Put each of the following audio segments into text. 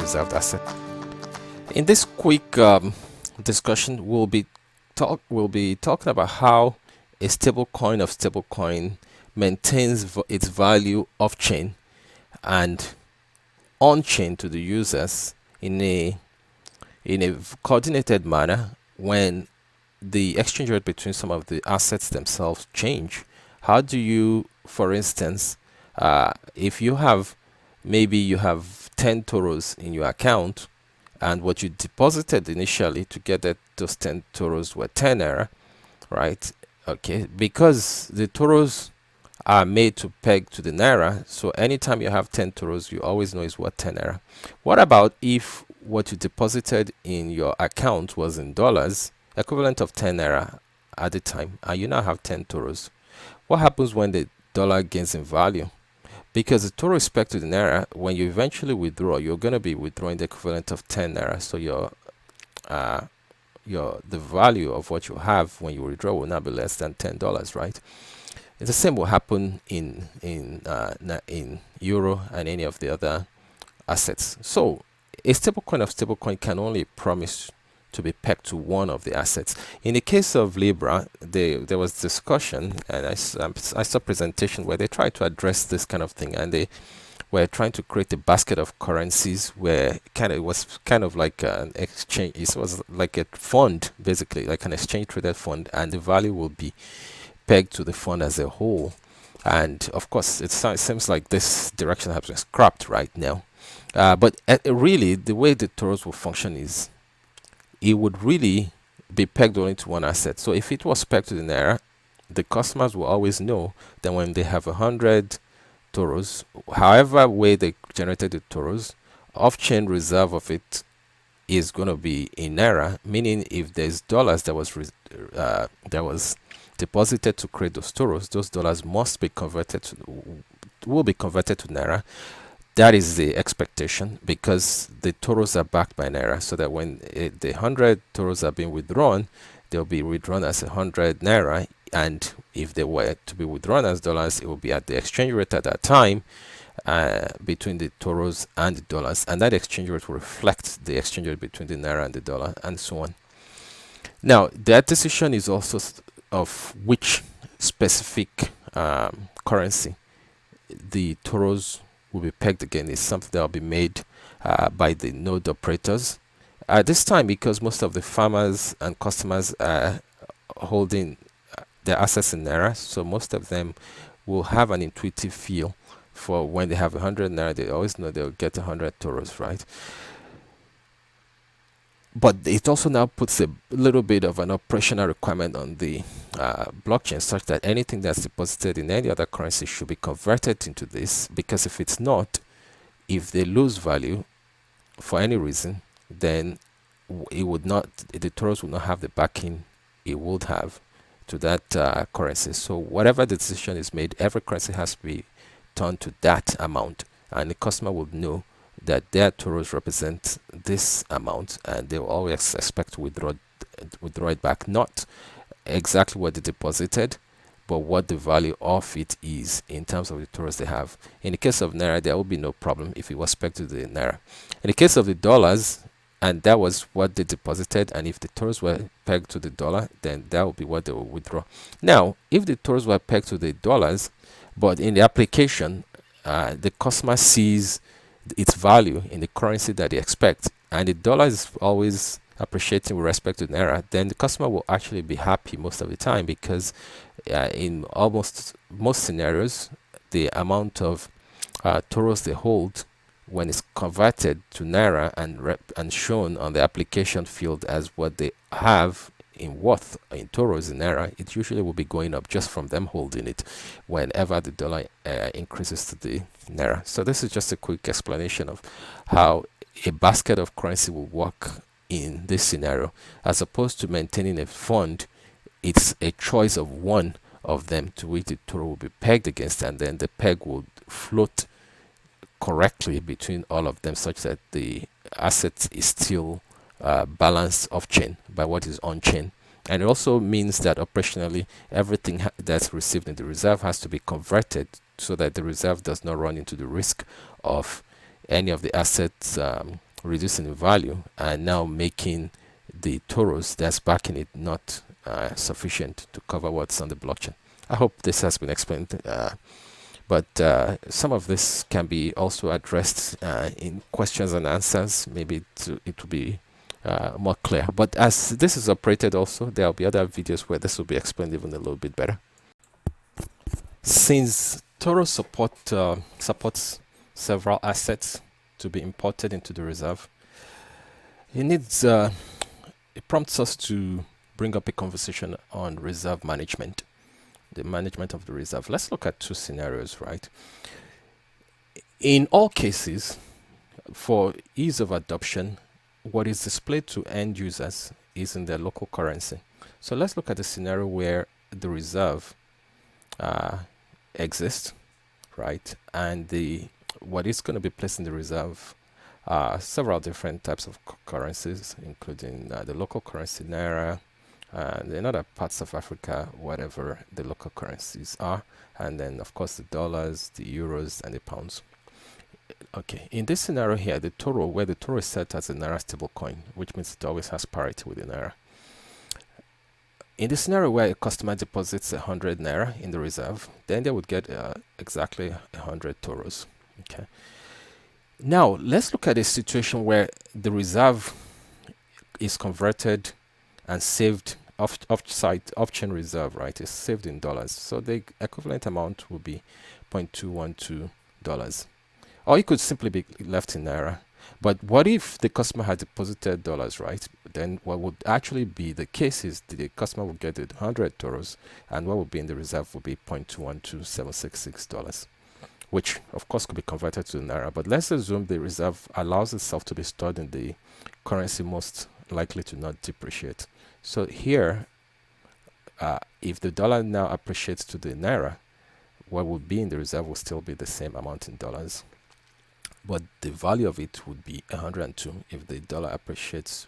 reserved asset. In this quick discussion, we'll be talking about how a stablecoin maintains its value off chain and on chain to the users in a coordinated manner when the exchange rate between some of the assets themselves change. How do you, for instance, if you have maybe you have 10 Toros in your account, and what you deposited initially to get those 10 Toros were 10 naira, right? Okay, because the Toros are made to peg to the naira, so anytime you have 10 Toros, you always know it's worth 10 naira. What about if what you deposited in your account was in dollars, equivalent of 10 naira at the time, and you now have 10 Toros? What happens when the dollar gains in value? Because the Toro is pegged to the naira, when you eventually withdraw, you're going to be withdrawing the equivalent of 10 naira. So the value of what you have when you withdraw will not be less than $10, right? It's the same will happen in euro and any of the other assets. So a stablecoin can only promise to be pegged to one of the assets. In the case of Libra, there was discussion, and I saw presentation where they tried to address this kind of thing, and they were trying to create a basket of currencies where it was kind of like an exchange. It was like a fund, basically, like an exchange traded fund, and the value will be pegged to the fund as a whole. And of course, it seems like this direction has been scrapped right now. But really, the way the Toros will function is it would really be pegged only to one asset. So if it was pegged to the naira, the customers will always know that when they have 100 Toros, however way they generated the Toros, off-chain reserve of it is going to be in naira, meaning if there's dollars that was deposited to create those Toros, those dollars must be will be converted to naira. That is the expectation, because the Toros are backed by naira, so that when the 100 Toros are being withdrawn, they'll be withdrawn as 100 naira, and if they were to be withdrawn as dollars, it will be at the exchange rate at that time between the Toros and the dollars, and that exchange rate will reflect the exchange rate between the naira and the dollar, and so on. Now, that decision is also of which specific currency the Toros will be pegged again is something that will be made by the node operators. At this time, because most of the farmers and customers are holding their assets in naira, so most of them will have an intuitive feel for when they have 100 naira, they always know they'll get 100 Toros, right? But it also now puts a little bit of an operational requirement on the blockchain, such that anything that's deposited in any other currency should be converted into this, because if it's not, if they lose value for any reason, then the Toros will not have the backing it would have to that currency. So whatever the decision is made, every currency has to be turned to that amount, and the customer will know that their Toros represent this amount, and they will always expect to withdraw it back, not exactly what they deposited, but what the value of it is in terms of the Toros they have. In the case of naira, there will be no problem if it was pegged to the naira. In the case of the dollars, and that was what they deposited, and if the Toros were pegged to the dollar, then that will be what they will withdraw. Now, if the Toros were pegged to the dollars, but in the application, the customer sees its value in the currency that they expect, and the dollar is always appreciating with respect to naira, then the customer will actually be happy most of the time, because in almost most scenarios, the amount of Toros they hold when it's converted to naira and shown on the application field as what they have in worth in Toros in naira, it usually will be going up just from them holding it whenever the dollar increases to the naira. So this is just a quick explanation of how a basket of currency will work in this scenario. As opposed to maintaining a fund, it's a choice of one of them to which the Toro will be pegged against, and then the peg will float correctly between all of them, such that the asset is still balanced off chain by what is on chain. And it also means that operationally, everything that's received in the reserve has to be converted, so that the reserve does not run into the risk of any of the assets reducing in value and now making the Toros that's backing it not sufficient to cover what's on the blockchain. I hope this has been explained, but some of this can be also addressed in questions and answers. Maybe it will be more clear. But as this is operated also, there will be other videos where this will be explained even a little bit better. Since Toro supports several assets to be imported into the reserve, it prompts us to bring up a conversation on reserve management, the management of the reserve. Let's look at two scenarios, right? In all cases, for ease of adoption, what is displayed to end users is in their local currency. So let's look at a scenario where the reserve exists, right? And what is going to be placed in the reserve are several different types of currencies, including the local currency naira, and in other parts of Africa, whatever the local currencies are, and then of course the dollars, the euros, and the pounds. Okay, in this scenario here, the Toro, where the Toro is set as a naira stable coin, which means it always has parity with the naira. In the scenario where a customer deposits 100 naira in the reserve, then they would get exactly 100 Toros. Okay. Now let's look at a situation where the reserve is converted and saved off-chain reserve, right? Is saved in dollars. So the equivalent amount will be $0.212. Or it could simply be left in naira. But what if the customer had deposited dollars, right? Then what would actually be the case is the customer would get 100 Toros, and what would be in the reserve would be $0.212766, which of course could be converted to naira. But let's assume the reserve allows itself to be stored in the currency most likely to not depreciate. So here, if the dollar now appreciates to the naira, what would be in the reserve will still be the same amount in dollars, but the value of it would be 102 if the dollar appreciates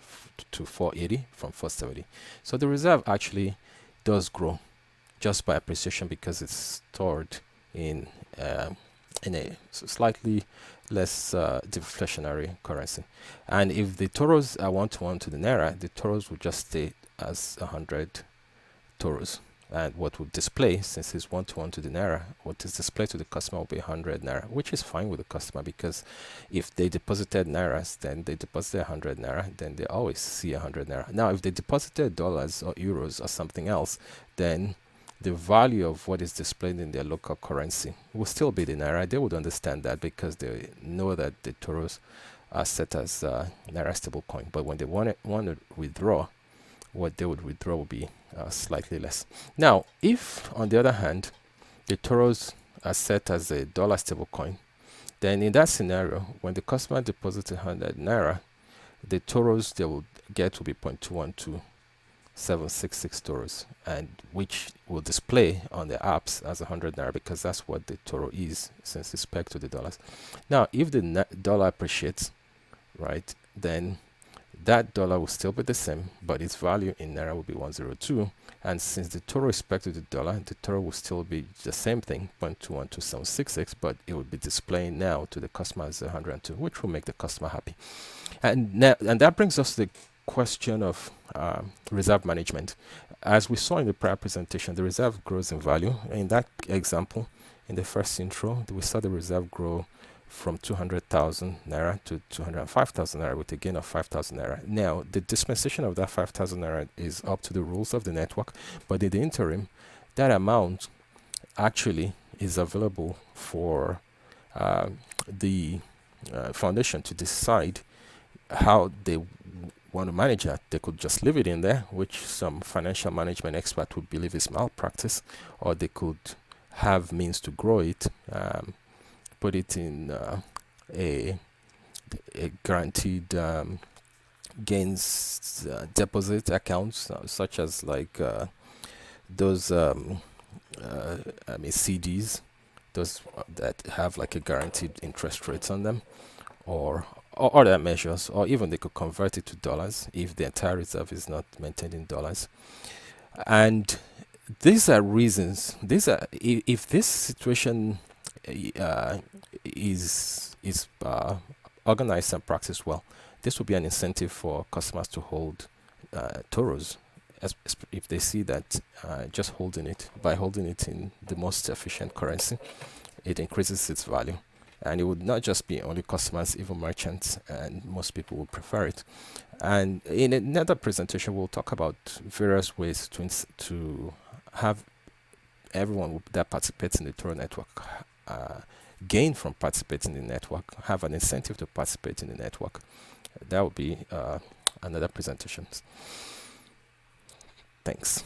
to 480 from 470. So the reserve actually does grow just by appreciation because it's stored in a slightly less deflationary currency. And if the Toros are one-to-one to the naira, the Toros will just stay as 100 Toros. And what would display, since it's one-to-one to the naira, what is displayed to the customer will be 100 naira, which is fine with the customer because if they deposited nairas, then they deposited 100 naira, then they always see 100 naira. Now, if they deposited dollars or euros or something else, then the value of what is displayed in their local currency will still be the naira. They would understand that because they know that the Toros are set as naira stable coin. But when they want to withdraw, what they would withdraw will be slightly less. Now, if on the other hand, the Toros are set as a dollar stable coin, then in that scenario, when the customer deposits 100 naira, the Toros they will get will be 0.212766 Toros, and which will display on the apps as 100 naira because that's what the Toro is since it's pegged to the dollars. Now, if the dollar appreciates, right, then that dollar will still be the same, but its value in naira will be 102. And since the Toro is pegged to the dollar, the Toro will still be the same thing, 0.212766, but it will be displaying now to the customer as 102, which will make the customer happy. And that brings us to the question of reserve management. As we saw in the prior presentation, the reserve grows in value. In that example, in the first intro, we saw the reserve grow from 200,000 naira to 205,000 naira with a gain of 5,000 naira. Now, the dispensation of that 5,000 naira is up to the rules of the network, but in the interim, that amount actually is available for the foundation to decide how they want to manage that. They could just leave it in there, which some financial management expert would believe is malpractice, or they could have means to grow it, put it in a guaranteed gains deposit accounts, such as like those CDs, those that have like a guaranteed interest rates on them, or other measures, or even they could convert it to dollars if the entire reserve is not maintained in dollars. And these are reasons. These are if this situation is organize and practice well. This will be an incentive for customers to hold Toros, if they see that just holding it, by holding it in the most efficient currency, it increases its value. And it would not just be only customers, even merchants, and most people will prefer it. And in another presentation, we'll talk about various ways to have everyone that participates in the Toro network gain from participating in the network, have an incentive to participate in the network. That will be another presentation. Thanks.